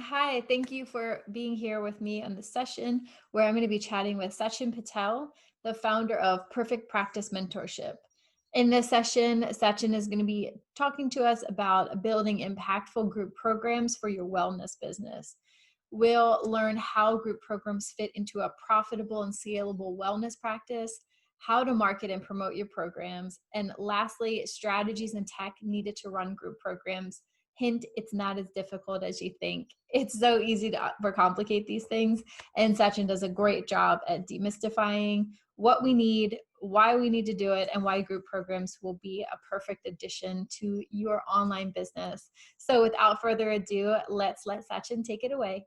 Hi, thank you for being here with me on this session where I'm going to be chatting with Sachin Patel, the founder of Perfect Practice Mentorship. In this session, Sachin is going to be talking to us about building impactful group programs for your wellness business. We'll learn how group programs fit into a profitable and scalable wellness practice, how to market and promote your programs, and lastly, strategies and tech needed to run group programs. Hint, it's not as difficult as you think. It's so easy to overcomplicate these things. And Sachin does a great job at demystifying what we need, why we need to do it, and why group programs will be a perfect addition to your online business. So without further ado, let's let Sachin take it away.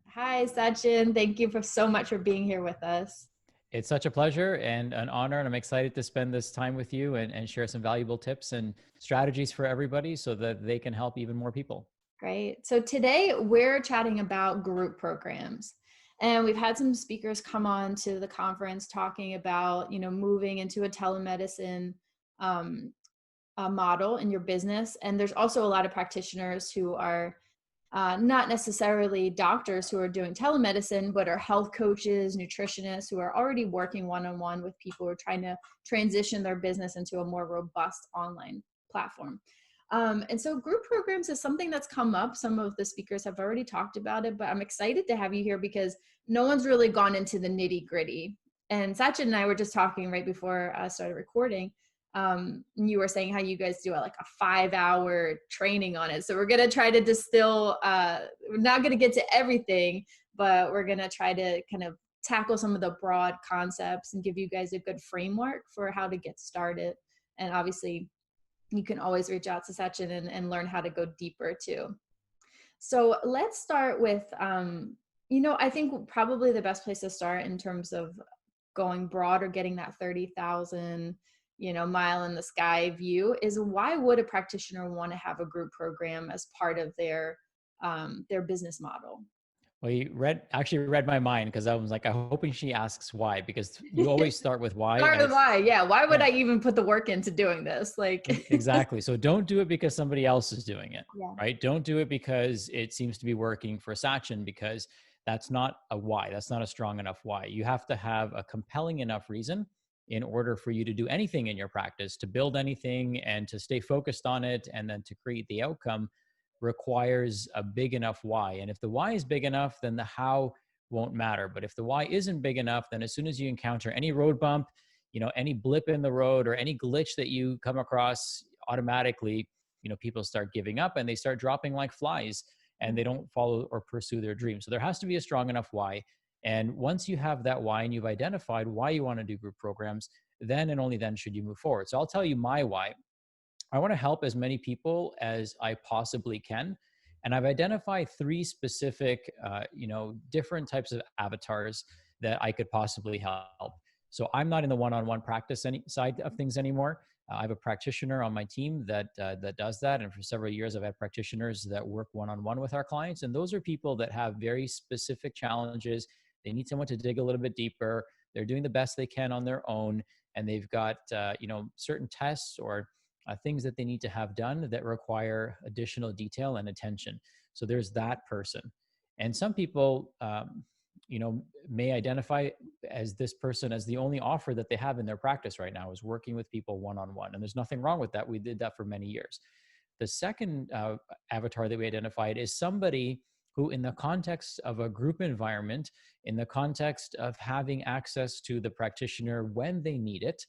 Hi, Sachin. Thank you for so much for being here with us. It's such a pleasure and an honor, and I'm excited to spend this time with you and share some valuable tips and strategies for everybody so that they can help even more people. Great. So today we're chatting about group programs. And we've had some speakers come on to the conference talking about, moving into a telemedicine model in your business. And there's also a lot of practitioners who are not necessarily doctors who are doing telemedicine, but are health coaches, nutritionists who are already working one-on-one with people who are trying to transition their business into a more robust online platform. And so group programs is something that's come up. Some of the speakers have already talked about it, but I'm excited to have you here because no one's really gone into the nitty gritty. And Sachin and I were just talking right before I started recording. You were saying how you guys do like a 5-hour training on it. So we're going to try to distill, we're not going to get to everything, but we're going to try to kind of tackle some of the broad concepts and give you guys a good framework for how to get started. And obviously you can always reach out to Sachin and learn how to go deeper too. So let's start with, I think probably the best place to start in terms of going broad or getting that 30,000, mile in the sky view is why would a practitioner want to have a group program as part of their business model? Well, you actually read my mind because I was like, I'm hoping she asks why, because you always start with why. Start And with it's, why. Yeah. Why would yeah, I even put the work into doing this? Like, exactly. So don't do it because somebody else is doing it, yeah. right? Don't do it because it seems to be working for Sachin, because that's not a why. That's not a strong enough why. You have to have a compelling enough reason in order for you to do anything in your practice, to build anything and to stay focused on it, and then to create the outcome requires a big enough why. And if the why is big enough, then the how won't matter. But if the why isn't big enough, then as soon as you encounter any road bump, any blip in the road or any glitch that you come across, automatically, people start giving up and they start dropping like flies, and they don't follow or pursue their dreams. So there has to be a strong enough why. And once you have that why and you've identified why you want to do group programs, then and only then should you move forward. So I'll tell you my why. I want to help as many people as I possibly can. And I've identified three specific, different types of avatars that I could possibly help. So I'm not in the one-on-one practice side of things anymore. I have a practitioner on my team that does that, and for several years I've had practitioners that work one-on-one with our clients. And those are people that have very specific challenges. They need someone to dig a little bit deeper. They're doing the best they can on their own, and they've got certain tests or things that they need to have done that require additional detail and attention. So there's that person. And some people, may identify as this person as the only offer that they have in their practice right now is working with people one-on-one. And there's nothing wrong with that. We did that for many years. The second avatar that we identified is somebody who, in the context of a group environment, in the context of having access to the practitioner when they need it,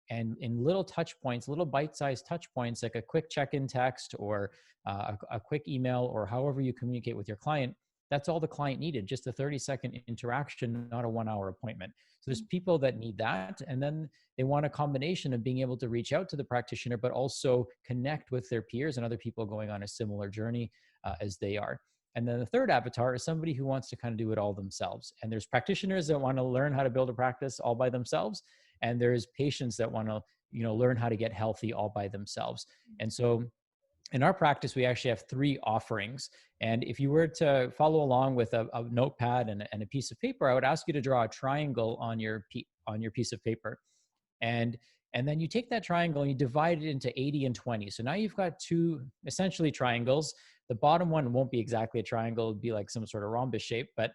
and in little touch points, little bite-sized touch points, like a quick check-in text or a quick email, or however you communicate with your client, that's all the client needed, just a 30-second interaction, not a 1-hour appointment. So there's people that need that. And then they want a combination of being able to reach out to the practitioner, but also connect with their peers and other people going on a similar journey as they are. And then the third avatar is somebody who wants to kind of do it all themselves. And there's practitioners that want to learn how to build a practice all by themselves. And there's patients that want to, learn how to get healthy all by themselves. And so in our practice, we actually have three offerings. And if you were to follow along with a notepad and a piece of paper, I would ask you to draw a triangle on your piece of paper. And then you take that triangle and you divide it into 80 and 20. So now you've got two essentially triangles. The bottom one won't be exactly a triangle. It'll be like some sort of rhombus shape. But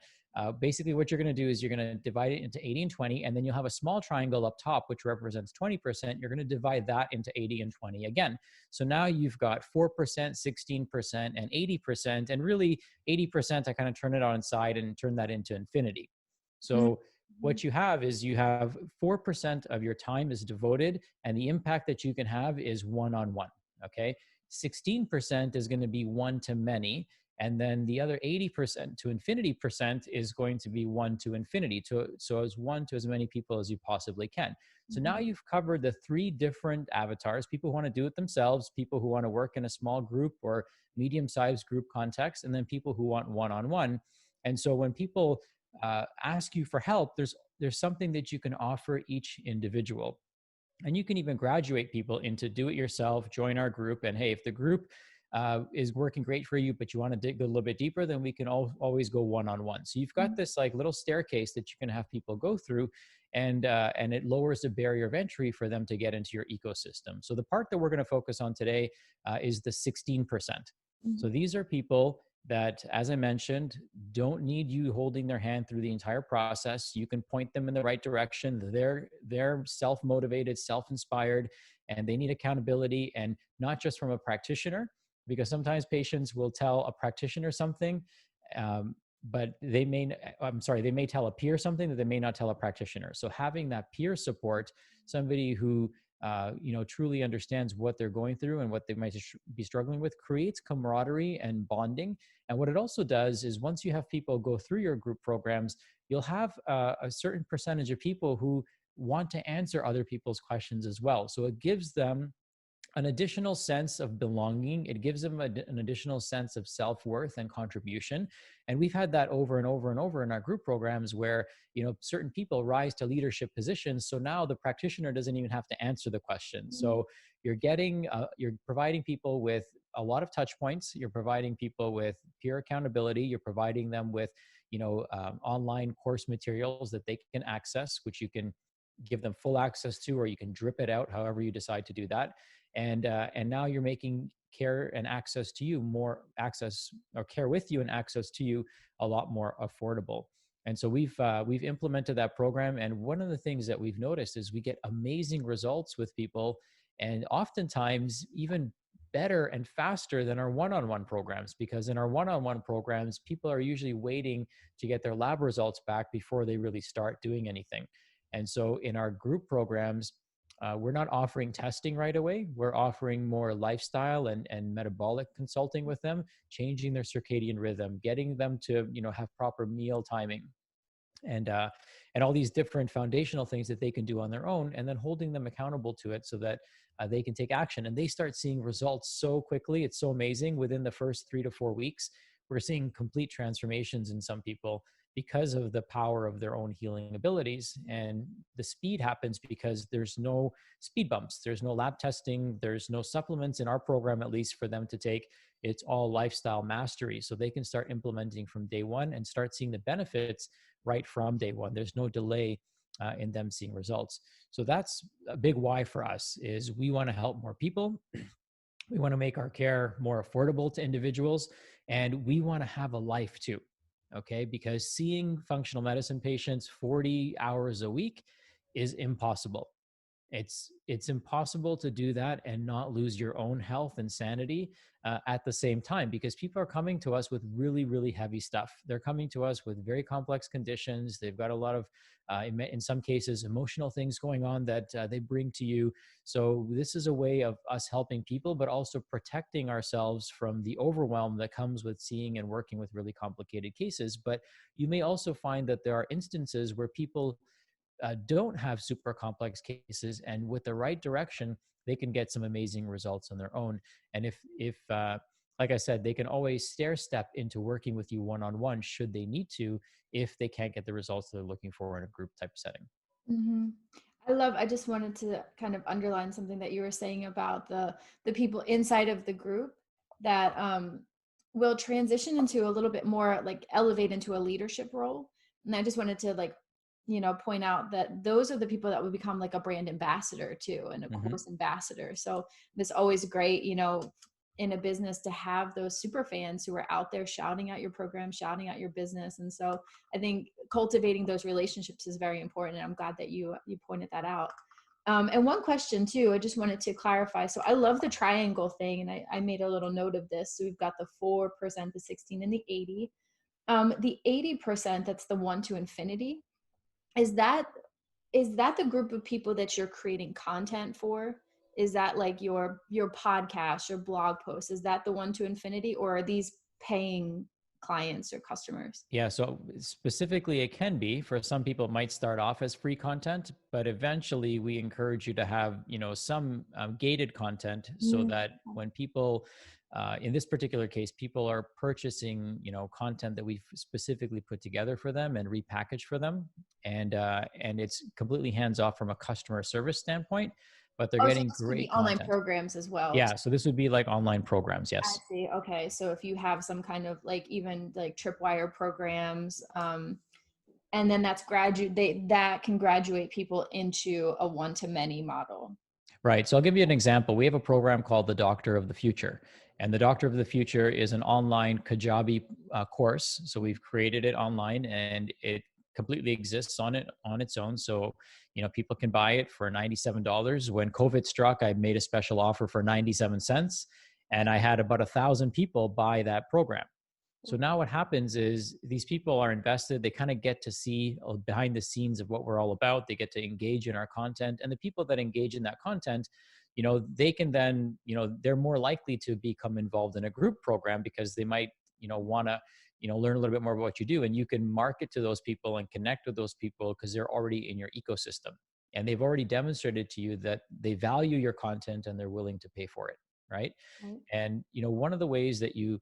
basically what you're going to do is you're going to divide it into 80 and 20, and then you'll have a small triangle up top, which represents 20%. You're going to divide that into 80 and 20 again. So now you've got 4%, 16%, and 80%. And really 80%, I kind of turn it on its side and turn that into infinity. So Mhm. what you have is you have 4% of your time is devoted, and the impact that you can have is one-on-one. Okay. 16% is going to be one to many. And then the other 80% to infinity percent is going to be one to infinity. So as one to as many people as you possibly can. So now Mhm. you've covered the three different avatars: people who want to do it themselves, people who want to work in a small group or medium sized group context, and then people who want one on one. And so when people ask you for help, there's something that you can offer each individual. And you can even graduate people into do it yourself, join our group. And hey, if the group is working great for you, but you want to dig a little bit deeper, then we can always go one on one. So you've got Mhm. this like little staircase that you can have people go through, and it lowers the barrier of entry for them to get into your ecosystem. So the part that we're going to focus on today is the 16%. Mhm. So these are people that, as I mentioned, don't need you holding their hand through the entire process. You can point them in the right direction. They're self-motivated, self-inspired, and they need accountability, and not just from a practitioner, because sometimes patients will tell a practitioner something, um, but they may tell a peer something that they may not tell a practitioner. So having that peer support, somebody who truly understands what they're going through and what they might be struggling with, creates camaraderie and bonding. And what it also does is once you have people go through your group programs, you'll have a certain percentage of people who want to answer other people's questions as well. So it gives them an additional sense of belonging. It gives them an additional sense of self-worth and contribution. And we've had that over and over and over in our group programs where, certain people rise to leadership positions. So now the practitioner doesn't even have to answer the question. Mhm. So you're providing people with a lot of touch points. You're providing people with peer accountability. You're providing them with, online course materials that they can access, which you can give them full access to, or you can drip it out however you decide to do that. And now you're making care and access to you more access, or care with you and access to you, a lot more affordable. And so we've implemented that program. And one of the things that we've noticed is we get amazing results with people, and oftentimes even better and faster than our one-on-one programs, because in our one-on-one programs, people are usually waiting to get their lab results back before they really start doing anything. And so in our group programs, we're not offering testing right away. We're offering more lifestyle and metabolic consulting with them, changing their circadian rhythm, getting them to have proper meal timing, and uh, and all these different foundational things that they can do on their own, and then holding them accountable to it so that they can take action. And they start seeing results so quickly. It's so amazing. Within the first 3 to 4 weeks, we're seeing complete transformations in some people because of the power of their own healing abilities. And the speed happens because there's no speed bumps, there's no lab testing, there's no supplements in our program, at least for them to take. It's all lifestyle mastery, so they can start implementing from day one and start seeing the benefits right from day one. There's no delay in them seeing results. So that's a big why for us, is we want to help more people. We want to make our care more affordable to individuals, and we want to have a life too. Okay, because seeing functional medicine patients 40 hours a week is impossible. It's impossible to do that and not lose your own health and sanity at the same time, because people are coming to us with really, really heavy stuff. They're coming to us with very complex conditions. They've got a lot of in some cases emotional things going on that they bring to you. So this is a way of us helping people, but also protecting ourselves from the overwhelm that comes with seeing and working with really complicated cases. But you may also find that there are instances where people don't have super complex cases, and with the right direction, they can get some amazing results on their own. And if like I said, they can always stair step into working with you one on one should they need to, if they can't get the results they're looking for in a group type setting. Mhm. I just wanted to kind of underline something that you were saying about the people inside of the group that will transition into a little bit more like elevate into a leadership role. And I just wanted to point out that those are the people that would become like a brand ambassador too, and a Hmm. course ambassador. So it's always great, in a business to have those super fans who are out there shouting out your program, shouting out your business. And so I think cultivating those relationships is very important. And I'm glad that you pointed that out. And one question too, I just wanted to clarify. So I love the triangle thing, and I made a little note of this. So we've got the 4%, the 16, and the 80. The 80%, that's the 1 to infinity. Is that the group of people that you're creating content for? Is that like your podcast, your blog post? Is that the 1 to infinity, or are these paying clients or customers? Yeah, so specifically, it can be for some people. It might start off as free content, but eventually, we encourage you to have some gated content so Mm. that when people, in this particular case, people are purchasing content that we've specifically put together for them and repackaged for them, and it's completely hands off from a customer service standpoint, but they're Oh, so getting this could be great online content. programs as well. Yeah, so this would be like online programs. I Yes. see. Okay. So if you have some kind of like even like tripwire programs, and then that can graduate people into a one to many model. Right. So I'll give you an example. We have a program called the Doctor of the Future. And the Doctor of the Future is an online Kajabi course. So we've created it online and it completely exists on its own. So, people can buy it for $97. When COVID struck, I made a special offer for 97 cents. And I had about 1,000 people buy that program. So now what happens is these people are invested. They kind of get to see behind the scenes of what we're all about. They get to engage in our content. And the people that engage in that content, they can then, they're more likely to become involved in a group program because they might, want to, learn a little bit more about what you do. And you can market to those people and connect with those people because they're already in your ecosystem. And they've already demonstrated to you that they value your content and they're willing to pay for it. Right. Right. And, one of the ways that you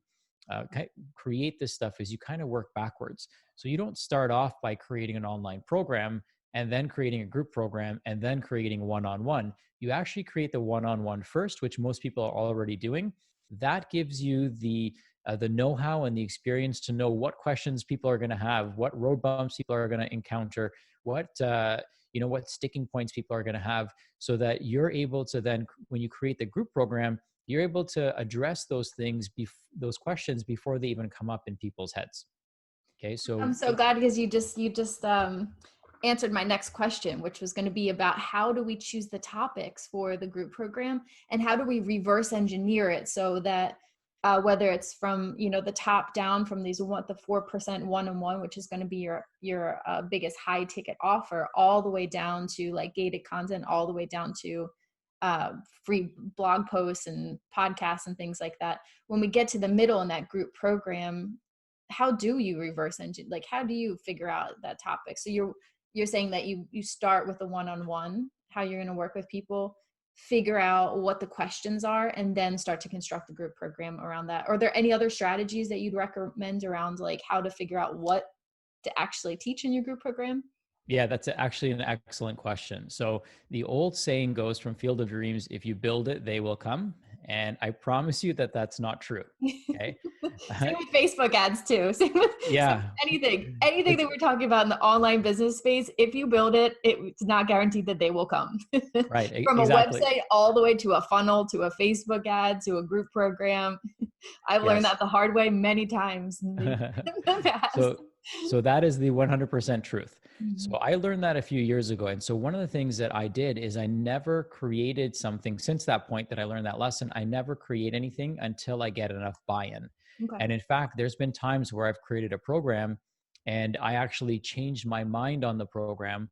create this stuff is you kind of work backwards. So you don't start off by creating an online program and then creating a group program and then creating one-on-one. You actually create the one-on-one first, which most people are already doing. That gives you the know-how and the experience to know what questions people are going to have, what road bumps people are going to encounter, what sticking points people are going to have, so that you're able to then, when you create the group program, you're able to address those things, those questions before they even come up in people's heads. Okay, I'm so so glad because you just answered my next question, which was going to be about how do we choose the topics for the group program and how do we reverse engineer it so that whether it's from the top down from the 4% one-on-one, which is going to be your biggest high ticket offer, all the way down to like gated content, all the way down to free blog posts and podcasts and things like that. When we get to the middle in that group program, how do you reverse engine? Like, how do you figure out that topic? So you're saying that you start with a one-on-one, how you're going to work with people, figure out what the questions are, and then start to construct the group program around that. Are there any other strategies that you'd recommend around like how to figure out what to actually teach in your group program? yeah, that's actually an excellent question. So the old saying goes from Field of Dreams, if you build it, they will come. And I promise you that that's not true. Okay. Same with Facebook ads too. Same with Yeah. anything that we're talking about in the online business space. If you build it, it's not guaranteed that they will come. Right. From a Exactly. website all the way to a funnel, to a Facebook ad, to a group program. I've learned Yes. that the hard way many times in the past. so so that is the 100% truth. So Mhm. I learned that a few years ago. And so one of the things that I did is I never created something since that point that I learned that lesson. I never create anything until I get enough buy-in. Okay. And in fact, there's been times where I've created a program and I actually changed my mind on the program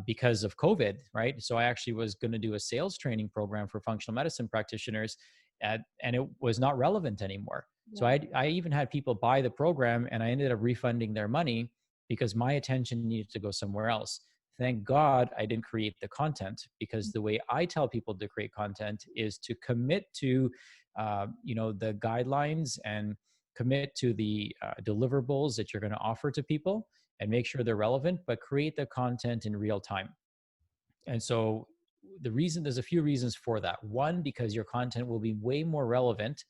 because of COVID, right? So I actually was going to do a sales training program for functional medicine practitioners, and it was not relevant anymore. So Yeah. I even had people buy the program and I ended up refunding their money because my attention needed to go somewhere else. Thank God I didn't create the content, because the way I tell people to create content is to commit to, the guidelines and commit to the deliverables that you're going to offer to people and make sure they're relevant, but create the content in real time. And so there's a few reasons for that. One, because your content will be way more relevant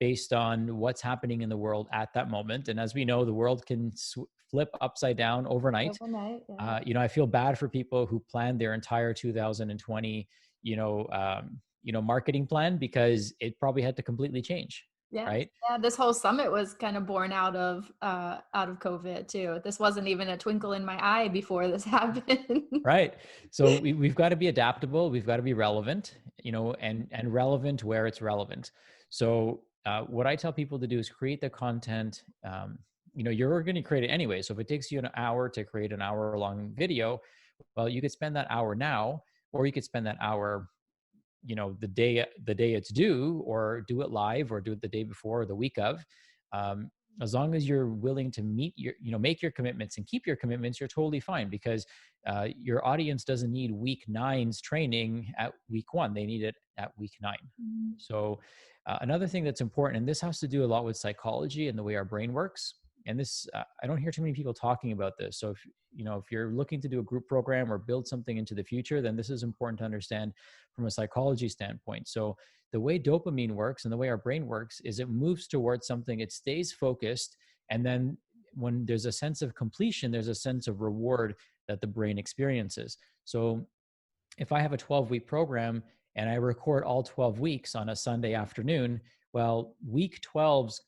based on what's happening in the world at that moment. And as we know, the world can flip upside down overnight. Overnight. Yeah. I feel bad for people who planned their entire 2020, marketing plan because it probably had to completely change, Yeah. right? Yeah, this whole summit was kind of born out of COVID too. This wasn't even a twinkle in my eye before this happened. Right. So we've got to be adaptable. We've got to be relevant, and relevant where it's relevant. So what I tell people to do is create the content. You're going to create it anyway. So if it takes you an hour to create an hour long video, well, you could spend that hour now, or you could spend that hour, the day it's due, or do it live, or do it the day before or the week of. um, as long as you're willing to meet your make your commitments and keep your commitments, you're totally fine, because your audience doesn't need week nine's training at week one. They need it at week nine. Mhm. So another thing that's important, and this has to do a lot with psychology and the way our brain works, and this I don't hear too many people talking about this. So if you're looking to do a group program or build something into the future, then this is important to understand from a psychology standpoint. So the way dopamine works and the way our brain works is it moves towards something, it stays focused, and then when there's a sense of completion, there's a sense of reward that the brain experiences. So if I have a 12-week program and I record all 12 weeks on a Sunday afternoon, well, week 12's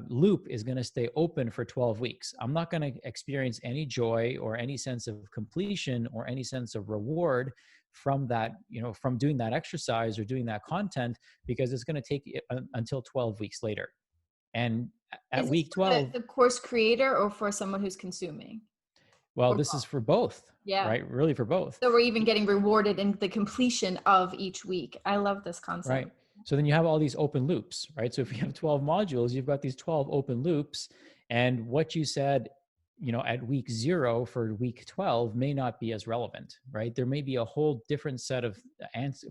loop is going to stay open for 12 weeks. I'm not going to experience any joy or any sense of completion or any sense of reward from that, from doing that exercise or doing that content, because it's going to take until 12 weeks later. And at Is this week for 12, the course creator or for someone who's consuming? well, Or this is both? for both, Yeah. right? Really for both. So we're even getting rewarded in the completion of each week. I love this Right. concept. So then you have all these open loops, right? So if you have 12 modules, you've got these 12 open loops. And what you said, at week 0 for week 12 may not be as relevant, right? There may be a whole different set of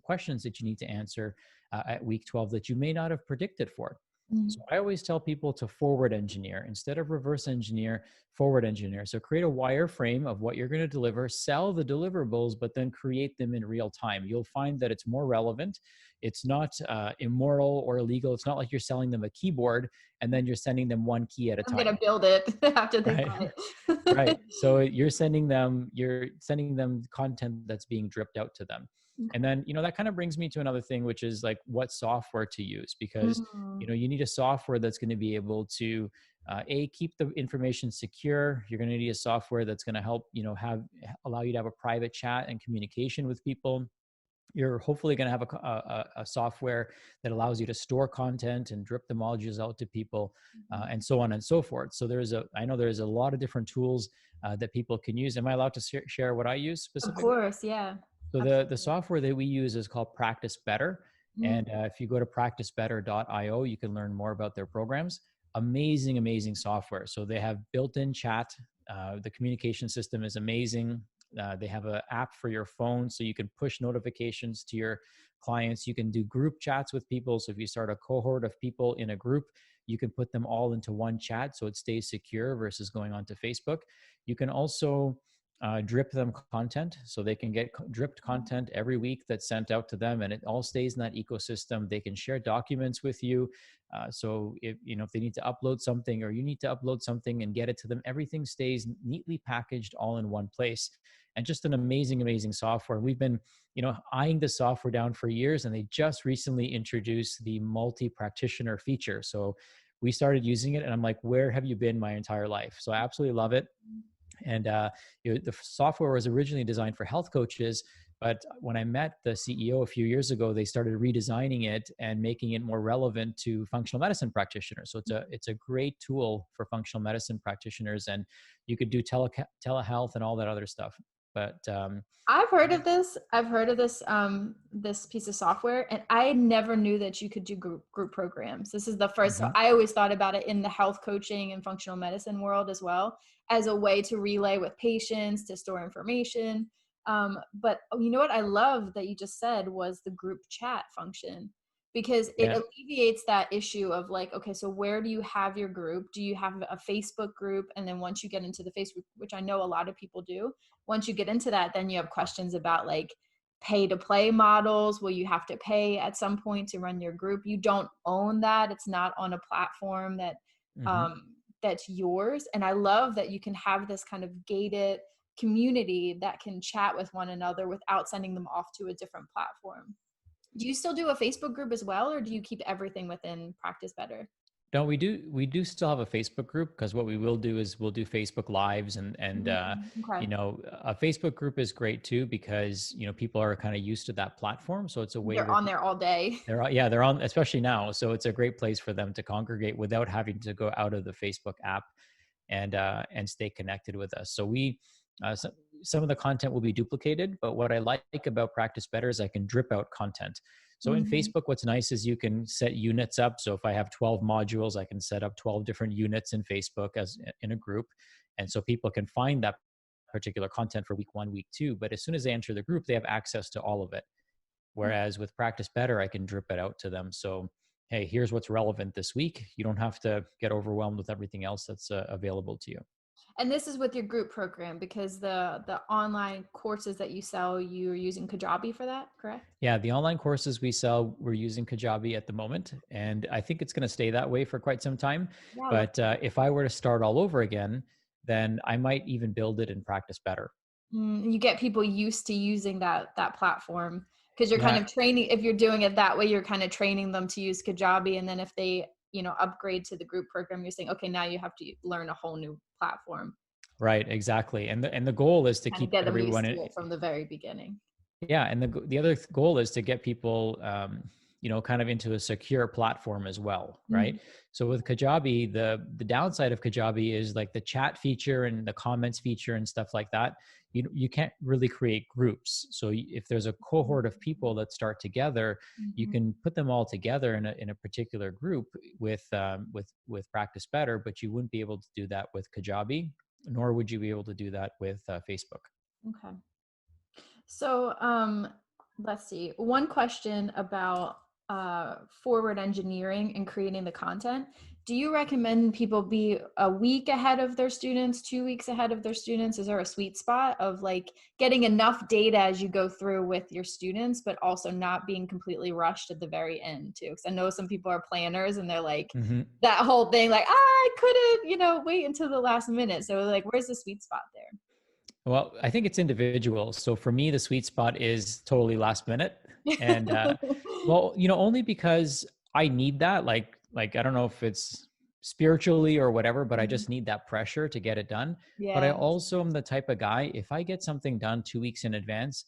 questions that you need to answer at week 12 that you may not have predicted for. Mhm. So I always tell people to forward engineer instead of reverse engineer, forward engineer. So create a wireframe of what you're going to deliver, sell the deliverables, but then create them in real time. You'll find that it's more relevant. It's not immoral or illegal. It's not like you're selling them a keyboard and then you're sending them one key at a I'm gonna time, build it after they right? buy Right. it. So you're sending them content that's being dripped out to them. And Okay. then, that kind of brings me to another thing, which is like what software to use, because, Mm. you need a software that's going to be able to, keep the information secure. You're going to need a software that's going to help, allow you to have a private chat and communication with people. You're hopefully going to have a software that allows you to store content and drip the modules out to people, Mhm. and so on and so forth. So I know there's a lot of different tools that people can use. Am I allowed to share what I use Of specifically? course, yeah. So the Absolutely. software that we use is called Practice Better. Mm. And if you go to practicebetter.io, you can learn more about their programs. Amazing, amazing software. So they have built-in chat. The communication system is amazing. They have an app for your phone, so you can push notifications to your clients. You can do group chats with people. So if you start a cohort of people in a group, you can put them all into one chat so it stays secure versus going onto Facebook. You can also drip them content, so they can get dripped content every week that's sent out to them, and it all stays in that ecosystem. They can share documents with you. So if they need to upload something or you need to upload something and get it to them, everything stays neatly packaged all in one place. And just an amazing, amazing software. We've been eyeing the software down for years, and they just recently introduced the multi-practitioner feature. So we started using it and I'm like, where have you been my entire life? So I absolutely love it. And the software was originally designed for health coaches, but when I met the CEO a few years ago, they started redesigning it and making it more relevant to functional medicine practitioners. So it's a great tool for functional medicine practitioners, and you could do telehealth and all that other stuff. But I've heard of this. I've heard of this piece of software, and I never knew that you could do group programs. This is the first. So mhm, I always thought about it in the health coaching and functional medicine world as well, as a way to relay with patients, to store information. But you know what I love that you just said was the group chat function, because it yeah, alleviates that issue of like, okay, so where do you have your group? Do you have a Facebook group? And then once you get into the Facebook, which I know a lot of people do, once you get into that, then you have questions about like pay to play models. Will you have to pay at some point to run your group? You don't own that. It's not on a platform mhm. um, that's yours. And I love that you can have this kind of gated community that can chat with one another without sending them off to a different platform. Do you still do a Facebook group as well, or do you keep everything within Practice Better? No, we do still have a Facebook group, because what we will do is we'll do Facebook lives, Okay. a Facebook group is great too, because people are kind of used to that platform, so it's a way They're where on there all day. they're on, especially now, so it's a great place for them to congregate without having to go out of the Facebook app and stay connected with us. So some of the content will be duplicated, but what I like about Practice Better is I can drip out content. So in Mhm. Facebook, what's nice is you can set units up. So if I have 12 modules, I can set up 12 different units in Facebook as in a group. And so people can find that particular content for week 1, week 2. But as soon as they enter the group, they have access to all of it. Whereas with Practice Better, I can drip it out to them. So, hey, here's what's relevant this week. You don't have to get overwhelmed with everything else that's available to you. And this is with your group program, because the online courses that you sell, you're using Kajabi for that, correct? Yeah, the online courses we sell, we're using Kajabi at the moment, and I think it's going to stay that way for quite some time. Yeah, I love But if I were to start all over again, then I might even build it in Practice Better. you get people used to using that platform, because you're kind Yeah, of training. If you're doing it that way, you're kind of training them to use Kajabi, and then if they upgrade to the group program, you're saying, okay, now you have to learn a whole new platform, right, exactly. And the goal is to kind of keep get them used everyone to in, it from the very beginning. yeah, and the other goal is to get people, kind of into a secure platform as well, right? Mhm. So with Kajabi, the downside of Kajabi is like the chat feature and the comments feature and stuff like that. You can't really create groups. So if there's a cohort of people that start together, you Mhm. can put them all together in a particular group with Practice Better, but you wouldn't be able to do that with Kajabi, nor would you be able to do that with Facebook. Okay. So, let's see. One question about forward engineering and creating the content. Do you recommend people be a week ahead of their students, 2 weeks ahead of their students? Is there a sweet spot of like getting enough data as you go through with your students, but also not being completely rushed at the very end too? Because I know some people are planners and they're like Mhm. that whole thing, like, I couldn't, wait until the last minute. So, like, where's the sweet spot there? Well, I think it's individual. So for me, the sweet spot is totally last minute, and well, only because I need that. Like I don't know if it's spiritually or whatever, but I Mhm. just need that pressure to get it done. But I Yeah. also am the type of guy, if I get something done 2 weeks in advance,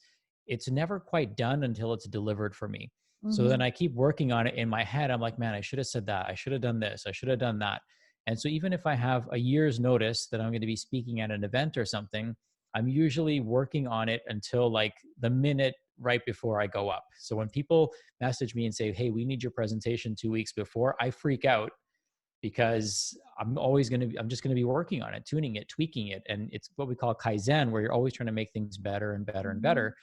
it's never quite done until it's delivered for me. So then Mhm. I keep working on it in my head. I'm like, man, I should have said that. I should have done this. I should have done that. And so even if I have a year's notice that I'm going to be speaking at an event or something, I'm usually working on it until like the minute right before I go up. So when people message me and say, "Hey, we need your presentation 2 weeks before," I freak out, because I'm just going to be working on it, tuning it, tweaking it. And it's what we call Kaizen, where you're always trying to make things better and better and Mhm. better.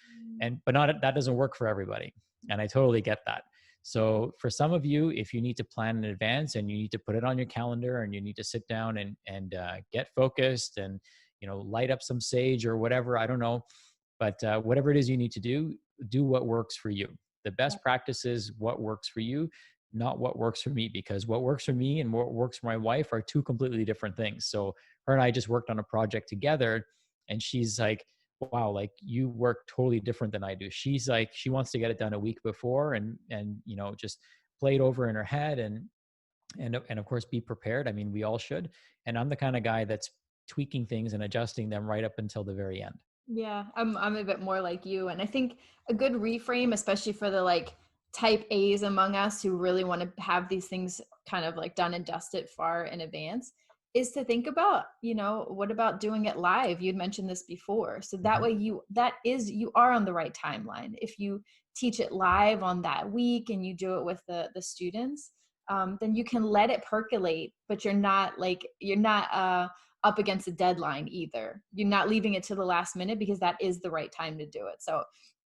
But not, that doesn't work for everybody. And I totally get that. So for some of you, if you need to plan in advance and you need to put it on your calendar and you need to sit down and get focused and, light up some sage or whatever, I don't know. But whatever it is you need to do what works for you. The best practice is what works for you, not what works for me, because what works for me and what works for my wife are two completely different things. So her and I just worked on a project together, and she's like, wow, like you work totally different than I do. She's like, she wants to get it done a week before and just play it over in her head and of course be prepared. I mean, we all should. And I'm the kind of guy that's tweaking things and adjusting them right up until the very end. Yeah, I'm a bit more like you, and I think a good reframe, especially for the like type A's among us who really want to have these things kind of like done and dusted far in advance, is to think about, what about doing it live? You'd mentioned this before, so that Mhm. way you are on the right timeline. If you teach it live on that week and you do it with the students, then you can let it percolate, but you're not up against a deadline either. You're not leaving it to the last minute, because that is the right time to do it. So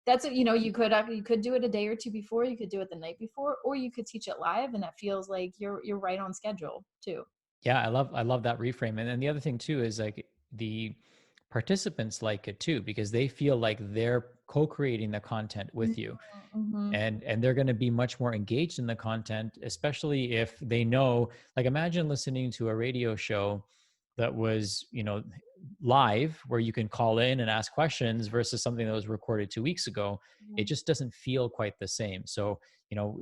that's what, you could do it a day or two before, you could do it the night before, or you could teach it live, and that feels like you're right on schedule too. Yeah, I love that reframe. And then the other thing too is like the participants like it too, because they feel like they're co-creating the content with you, Mm-hmm. and they're going to be much more engaged in the content, especially if they know, like imagine listening to a radio show that was, live where you can call in and ask questions versus something that was recorded 2 weeks ago, it Yeah. just doesn't feel quite the same. So,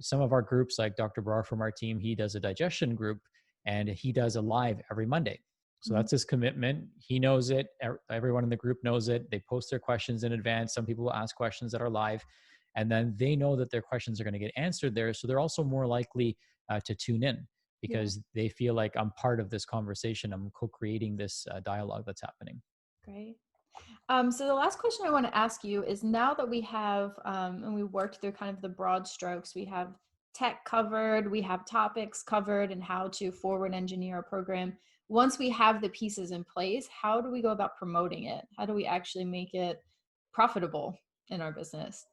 some of our groups, like Dr. Brar from our team, he does a digestion group and he does a live every Monday. So Mhm. that's his commitment. He knows it. Everyone in the group knows it. They post their questions in advance. Some people will ask questions that are live, and then they know that their questions are going to get answered there. So they're also more likely to tune in Yeah. because they feel like I'm part of this conversation. I'm co-creating this dialogue that's happening. Great. So the last question I want to ask you is, now that we have, and we worked through kind of the broad strokes, we have tech covered, we have topics covered, and how to forward engineer a program. Once we have the pieces in place, how do we go about promoting it? How do we actually make it profitable in our business?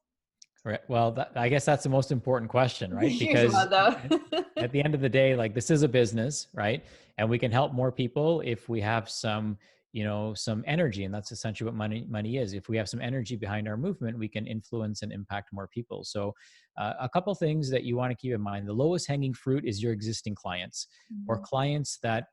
Right. Well, I guess that's the most important question, right? Here's Because one though. at the end of the day, like, this is a business, right? And we can help more people if we have some energy, and that's essentially what money is. If we have some energy behind our movement, we can influence and impact more people. So, a couple things that you want to keep in mind: the lowest hanging fruit is your existing clients, or Mhm. clients that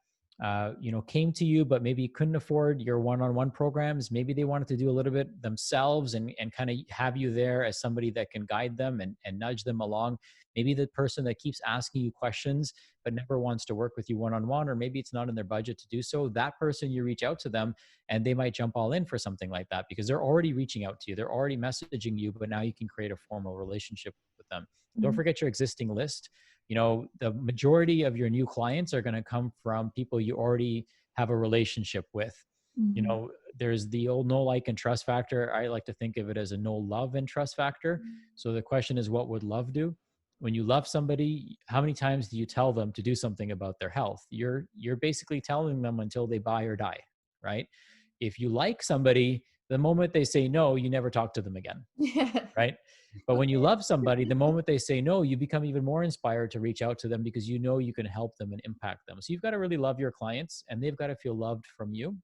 came to you, but maybe couldn't afford your one-on-one programs. Maybe they wanted to do a little bit themselves and kind of have you there as somebody that can guide them and nudge them along. Maybe the person that keeps asking you questions but never wants to work with you one-on-one, or maybe it's not in their budget to do so. That person, you reach out to them and they might jump all in for something like that because they're already reaching out to you. They're already messaging you, but now you can create a formal relationship with them. Don't Mhm. forget your existing list. The majority of your new clients are going to come from people you already have a relationship with. you Mhm. know there's the old know, like, and trust factor. I like to think of it as a know, love, and trust factor. So the question is, what would love do? When you love somebody, how many times do you tell them to do something about their health? You're basically telling them until they buy or die, right? If you like somebody, the moment they say no, you never talk to them again, Yeah. right? But when you Okay. love somebody, the moment they say no, you become even more inspired to reach out to them because you know you can help them and impact them. So you've got to really love your clients, and they've got to feel loved from you.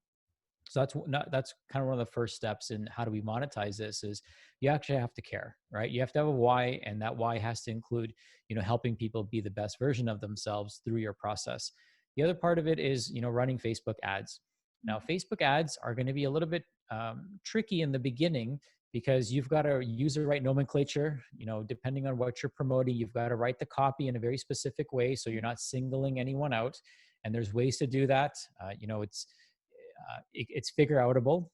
So that's kind of one of the first steps in how do we monetize this. Is you actually have to care, right? You have to have a why, and that why has to include helping people be the best version of themselves through your process. The other part of it is running Facebook ads. Now, Facebook ads are going to be a little bit tricky in the beginning because you've got to use the right nomenclature. Depending on what you're promoting, you've got to write the copy in a very specific way so you're not singling anyone out. And there's ways to do that. It's figure outable,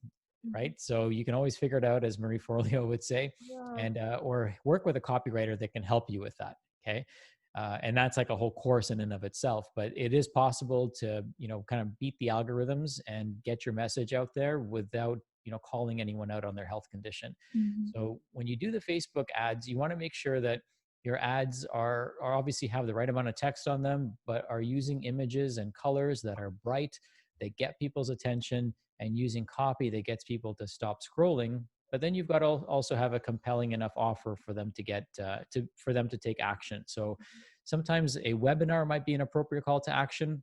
Mhm. right? So you can always figure it out, as Marie Forleo would say, Yeah. and or work with a copywriter that can help you with that. Okay. And that's like a whole course in and of itself, but it is possible to kind of beat the algorithms and get your message out there without calling anyone out on their health condition. Mhm. So when you do the Facebook ads, you want to make sure that your ads are obviously have the right amount of text on them, but are using images and colors that are bright, they get people's attention, and using copy that gets people to stop scrolling. But then you've got to also have a compelling enough offer for them to get for them to take action. So sometimes a webinar might be an appropriate call to action.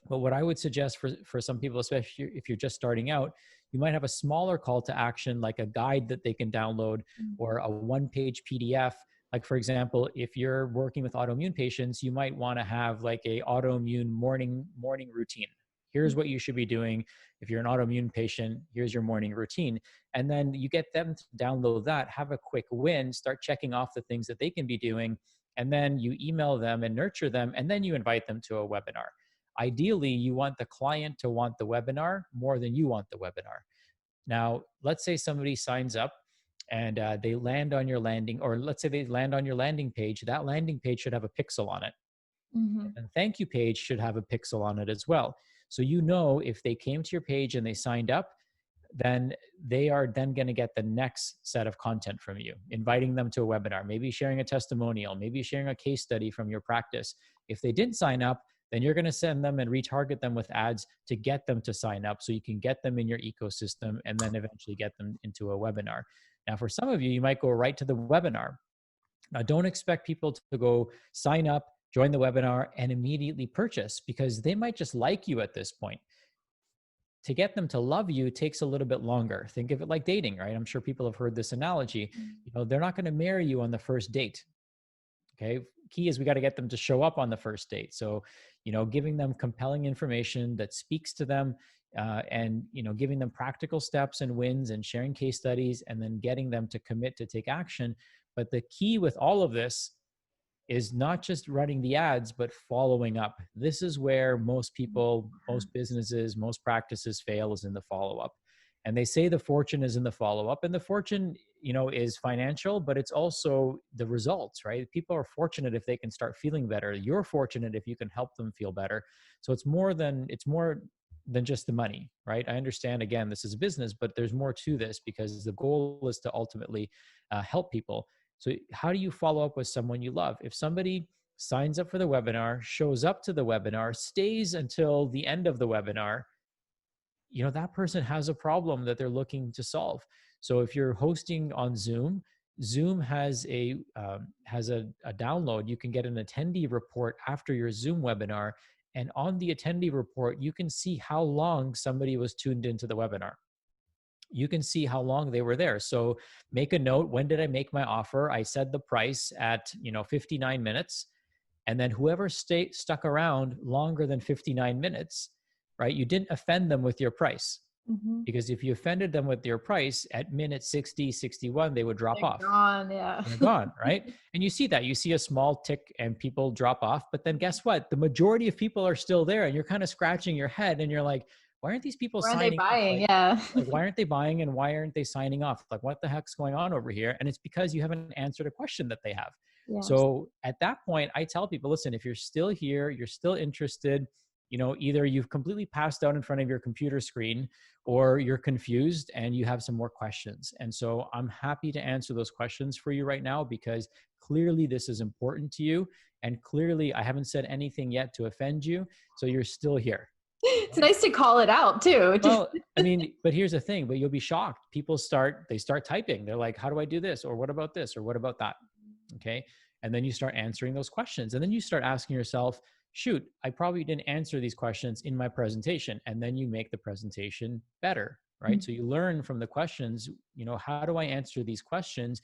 But what I would suggest for some people, especially if you're just starting out, you might have a smaller call to action, like a guide that they can download Mhm. or a one-page PDF. Like, for example, if you're working with autoimmune patients, you might want to have like a autoimmune morning routine. Here's what you should be doing. If you're an autoimmune patient, here's your morning routine. And then you get them to download that, have a quick win, start checking off the things that they can be doing. And then you email them and nurture them. And then you invite them to a webinar. Ideally, you want the client to want the webinar more than you want the webinar. Now, let's say somebody signs up and they land on your landing, or let's say they land on your landing page. That landing page should have a pixel on it. Mhm. And thank you page should have a pixel on it as well. So if they came to your page and they signed up, then they are then going to get the next set of content from you, inviting them to a webinar, maybe sharing a testimonial, maybe sharing a case study from your practice. If they didn't sign up, then you're going to send them and retarget them with ads to get them to sign up so you can get them in your ecosystem and then eventually get them into a webinar. Now, for some of you, you might go right to the webinar. Now, don't expect people to go sign up, join the webinar, and immediately purchase because they might just like you at this point. To get them to love you takes a little bit longer. Think of it like dating, right? I'm sure people have heard this analogy. They're not going to marry you on the first date. Okay. Key is we got to get them to show up on the first date. So, giving them compelling information that speaks to them, and giving them practical steps and wins and sharing case studies and then getting them to commit to take action. But the key with all of this is not just running the ads, but following up. This is where most people, most businesses, most practices fail, is in the follow up. And they say the fortune is in the follow up, and the fortune, is financial, but it's also the results, right? People are fortunate if they can start feeling better. You're fortunate if you can help them feel better. So it's more than just the money, right? I understand, again, this is a business, but there's more to this because the goal is to ultimately help people. So how do you follow up with someone you love? If somebody signs up for the webinar, shows up to the webinar, stays until the end of the webinar, that person has a problem that they're looking to solve. So if you're hosting on Zoom, Zoom has a download. You can get an attendee report after your Zoom webinar, and on the attendee report, you can see how long somebody was tuned into the webinar. You can see how long they were there. So make a note. When did I make my offer? I said the price at 59 minutes, and then whoever stuck around longer than 59 minutes, right? You didn't offend them with your price, Mm-hmm. because if you offended them with your price at minute 60, 61, they would drop They're off. gone. Yeah. They're gone, right? And you see that. You see a small tick and people drop off. But then guess what? The majority of people are still there, and you're kind of scratching your head and you're like, why aren't these people Where are they signing up? buying? Yeah. Like, why aren't they buying, and why aren't they signing off? Like, what the heck's going on over here? And it's because you haven't answered a question that they have. Yes. So at that point, I tell people, listen, if you're still here, you're still interested, either you've completely passed out in front of your computer screen, or you're confused and you have some more questions. And so I'm happy to answer those questions for you right now, because clearly this is important to you. And clearly I haven't said anything yet to offend you. So you're still here. It's nice to call it out too. Well, I mean, but here's the thing, but you'll be shocked. They start typing. They're like, how do I do this? Or what about this? Or what about that? Okay. And then you start answering those questions. And then you start asking yourself, shoot, I probably didn't answer these questions in my presentation. And then you make the presentation better, right? So you learn from the questions, how do I answer these questions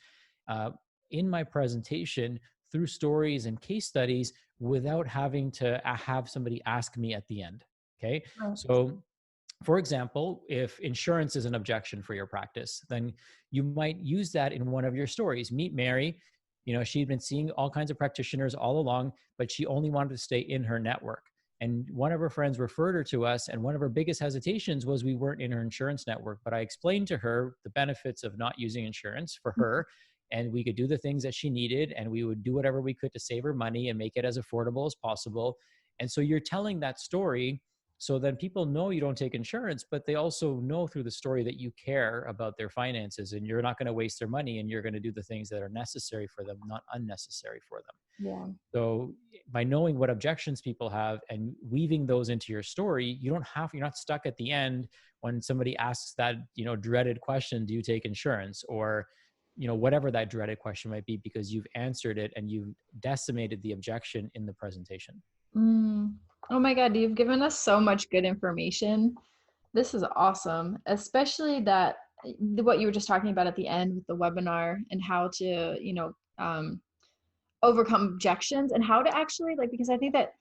in my presentation through stories and case studies without having to have somebody ask me at the end. Okay. Right. So for example, if insurance is an objection for your practice, then you might use that in one of your stories. Meet Mary. She'd been seeing all kinds of practitioners all along, but she only wanted to stay in her network. And one of her friends referred her to us. And one of her biggest hesitations was we weren't in her insurance network. But I explained to her the benefits of not using insurance for her. And we could do the things that she needed, and we would do whatever we could to save her money and make it as affordable as possible. And so you're telling that story, so then people know you don't take insurance, but they also know through the story that you care about their finances, and you're not going to waste their money, and you're going to do the things that are necessary for them, not unnecessary for them. Yeah. So by knowing what objections people have and weaving those into your story, you're not stuck at the end when somebody asks that, dreaded question, do you take insurance? Or, whatever that dreaded question might be, because you've answered it and you've decimated the objection in the presentation. Oh my God, you've given us so much good information. This is awesome, especially that what you were just talking about at the end with the webinar, and how to, overcome objections, and how to actually, like, because I think that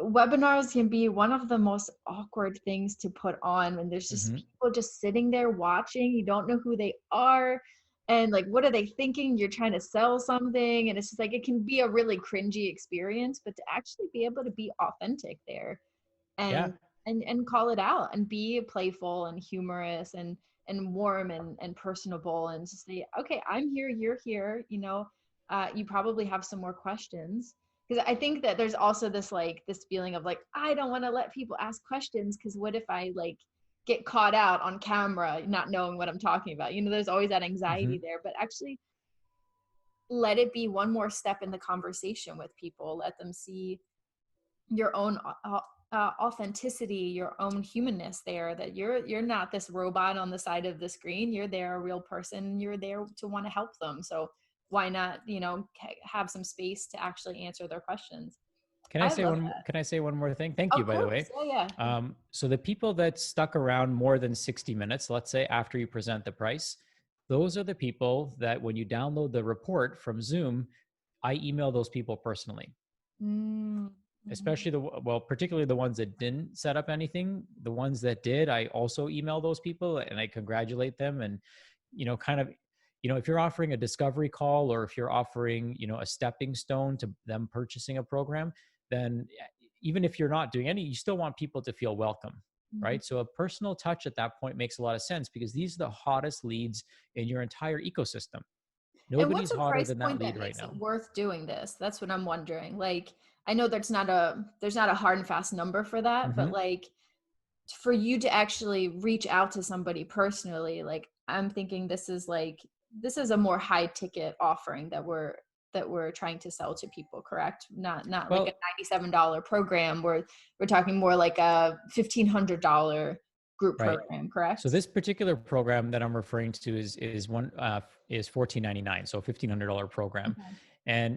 webinars can be one of the most awkward things to put on when there's just people just sitting there watching. You don't know who they are, and like, what are they thinking? You're trying to sell something, and it's just like, it can be a really cringy experience. But to actually be able to be authentic there, Yeah. and and call it out, and be playful and humorous and warm and personable, and just say, okay, I'm here, you're here, you probably have some more questions. Because I think that there's also this feeling of like, I don't want to let people ask questions, because what if I like get caught out on camera not knowing what I'm talking about? There's always that anxiety there. But actually let it be one more step in the conversation with people. Let them see your own authenticity, your own humanness there, that you're not this robot on the side of the screen. You're there, a real person. You're there to want to help them. So why not, have some space to actually answer their questions. Can I I say love one? that. Can I say one more thing? Thank you, Of by the way. course. Yeah. So the people that stuck around more than 60 minutes, let's say after you present the price, those are the people that when you download the report from Zoom, I email those people personally. Mm. Mhm. especially particularly the ones that didn't set up anything. The ones that did, I also email those people and I congratulate them. And, kind of, if you're offering a discovery call, or if you're offering, a stepping stone to them purchasing a program, then even if you're not doing any, you still want people to feel welcome. Mhm. Right. So a personal touch at that point makes a lot of sense, because these are the hottest leads in your entire ecosystem. And what's Nobody's a hotter price than that point that lead right makes it now. worth doing this? That's what I'm wondering. Like, I know there's not a hard and fast number for that, but Hmm. like for you to actually reach out to somebody personally, like I'm thinking this is a more high ticket offering that we're trying to sell to people, correct? Not like a Well, $97 program. We're talking more like a $1,500 group right. program, So correct? this particular program that I'm referring to is $14.99, so $1,500 program, Okay.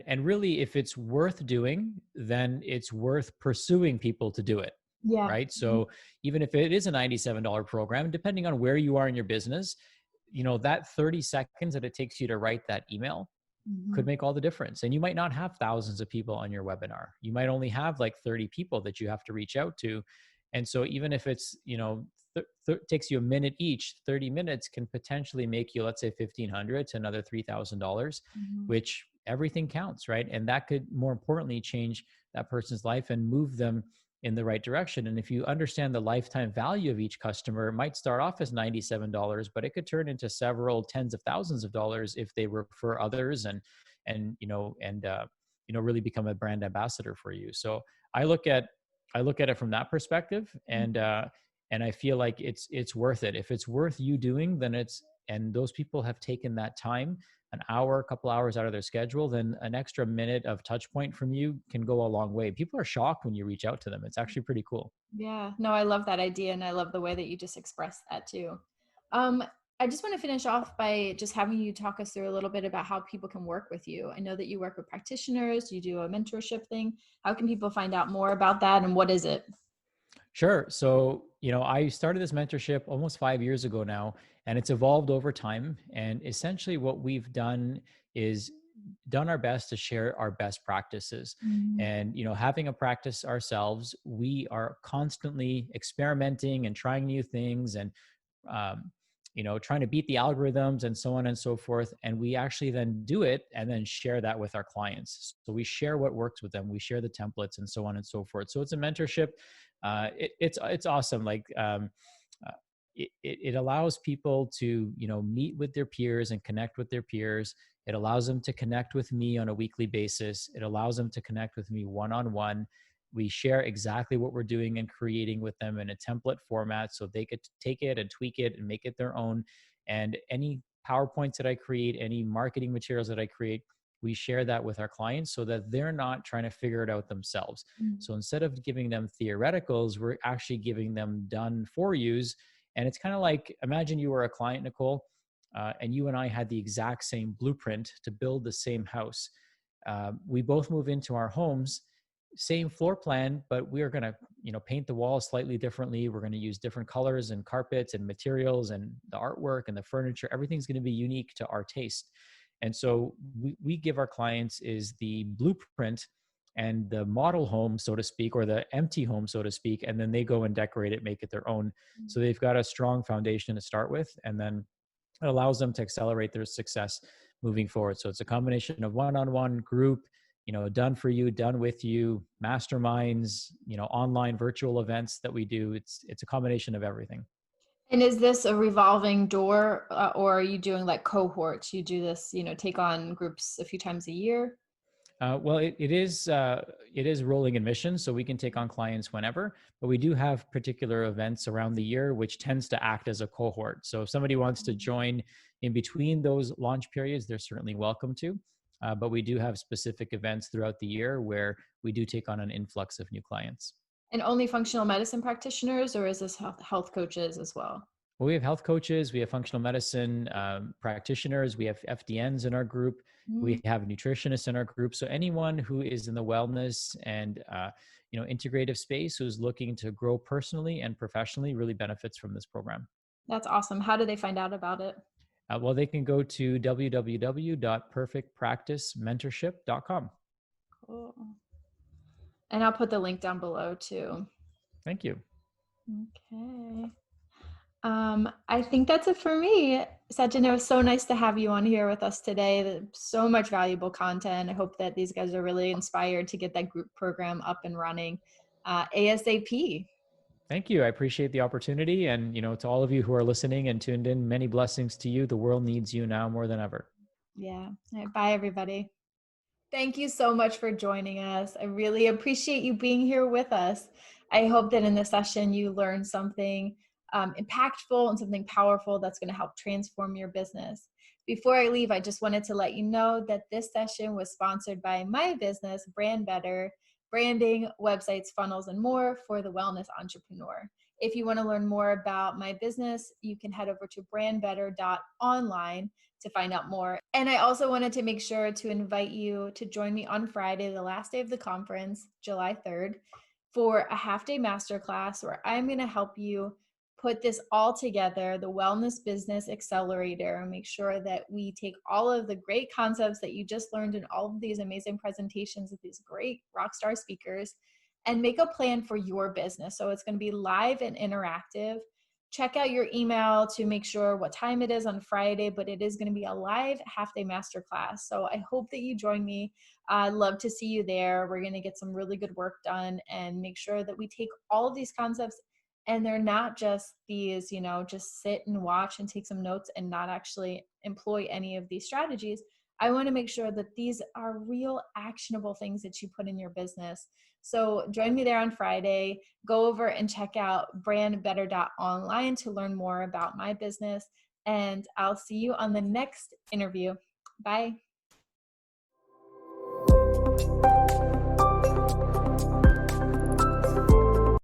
and really, if it's worth doing, then it's worth pursuing people to do it, Yeah. right? So even if it is a $97 program, depending on where you are in your business, that 30 seconds that it takes you to write that email Mhm. could make all the difference. And you might not have thousands of people on your webinar. You might only have like 30 people that you have to reach out to. And so even if it's, takes you a minute each, 30 minutes can potentially make you, let's say, 1,500 to another $3,000, Mhm. which everything counts, right? And that could more importantly change that person's life and move them in the right direction. And if you understand the lifetime value of each customer, it might start off as $97, but it could turn into several tens of thousands of dollars if they refer others, and really become a brand ambassador for you. So I look at I look at it from that perspective, and I feel like it's worth it. If it's worth you doing, then and those people have taken that time, an hour, a couple hours out of their schedule, then an extra minute of touch point from you can go a long way. People are shocked when you reach out to them. It's actually pretty cool. Yeah, no, I love that idea, and I love the way that you just expressed that too. Um, I just want to finish off by just having you talk us through a little bit about how people can work with you. I know that you work with practitioners, you do a mentorship thing. How can people find out more about that, and what is it? Sure. So, I started this mentorship almost 5 years ago now, and it's evolved over time. And essentially, what we've done is done our best to share our best practices. Mhm. And, having a practice ourselves, we are constantly experimenting and trying new things, and um, trying to beat the algorithms and so on and so forth. And we actually then do it and then share that with our clients. So we share what works with them. We share the templates and so on and so forth. So it's a mentorship. It's awesome. Like uh, it allows people to meet with their peers and connect with their peers. It allows them to connect with me on a weekly basis. It allows them to connect with me one on one. We share exactly what we're doing and creating with them in a template format, so they could take it and tweak it and make it their own. And any PowerPoints that I create, any marketing materials that I create, we share that with our clients so that they're not trying to figure it out themselves. Mhm. So instead of giving them theoreticals, we're actually giving them done for yous. And it's kind of like, imagine you were a client, Nicole, and you and I had the exact same blueprint to build the same house. We both move into our homes, same floor plan, but we are going to paint the walls slightly differently. We're going to use different colors and carpets and materials, and the artwork and the furniture, everything's going to be unique to our taste. And so we give our clients is the blueprint and the model home, so to speak, or the empty home, so to speak, and then they go and decorate it, make it their own. So they've got a strong foundation to start with, and then it allows them to accelerate their success moving forward. So it's a combination of one-on-one, group, done for you, done with you, masterminds, online virtual events that we do. It's a combination of everything. And is this a revolving door, or are you doing like cohorts? You do this, take on groups a few times a year? Well, it is rolling admission, so we can take on clients whenever. But we do have particular events around the year, which tends to act as a cohort. So if somebody wants to join in between those launch periods, they're certainly welcome to. But we do have specific events throughout the year where we do take on an influx of new clients. And only functional medicine practitioners, or is this health coaches as well? Well, we have health coaches, we have functional medicine practitioners, we have FDNs in our group, Mm, we have nutritionists in our group. So anyone who is in the wellness and integrative space who's looking to grow personally and professionally really benefits from this program. that's awesome. How do they find out about it? Well, they can go to www.perfectpracticementorship.com. Cool. And I'll put the link down below too. Thank you. Okay. I think that's it for me. Sachin, it was so nice to have you on here with us today. There's so much valuable content. I hope that these guys are really inspired to get that group program up and running ASAP. Thank you. I appreciate the opportunity. And, to all of you who are listening and tuned in, many blessings to you. The world needs you now more than ever. Yeah. All right, bye, everybody. Thank you so much for joining us. I really appreciate you being here with us. I hope that in this session you learned something impactful and something powerful that's going to help transform your business. Before I leave, I just wanted to let you know that this session was sponsored by my business, Brand Better, branding, websites, funnels, and more for the wellness entrepreneur. If you want to learn more about my business, you can head over to brandbetter.online to find out more. And I also wanted to make sure to invite you to join me on Friday, the last day of the conference, July 3rd, for a half-day masterclass where I'm going to help you put this all together, the Wellness Business Accelerator, and make sure that we take all of the great concepts that you just learned in all of these amazing presentations of these great rockstar speakers and make a plan for your business. So it's going to be live and interactive. Check out your email to make sure what time it is on Friday, but it is going to be a live half-day masterclass. So I hope that you join me. I'd love to see you there. We're going to get some really good work done and make sure that we take all of these concepts and they're not just these, just sit and watch and take some notes and not actually employ any of these strategies. I want to make sure that these are real actionable things that you put in your business. So join me there on Friday. Go over and check out brandbetter.online to learn more about my business. And I'll see you on the next interview. Bye.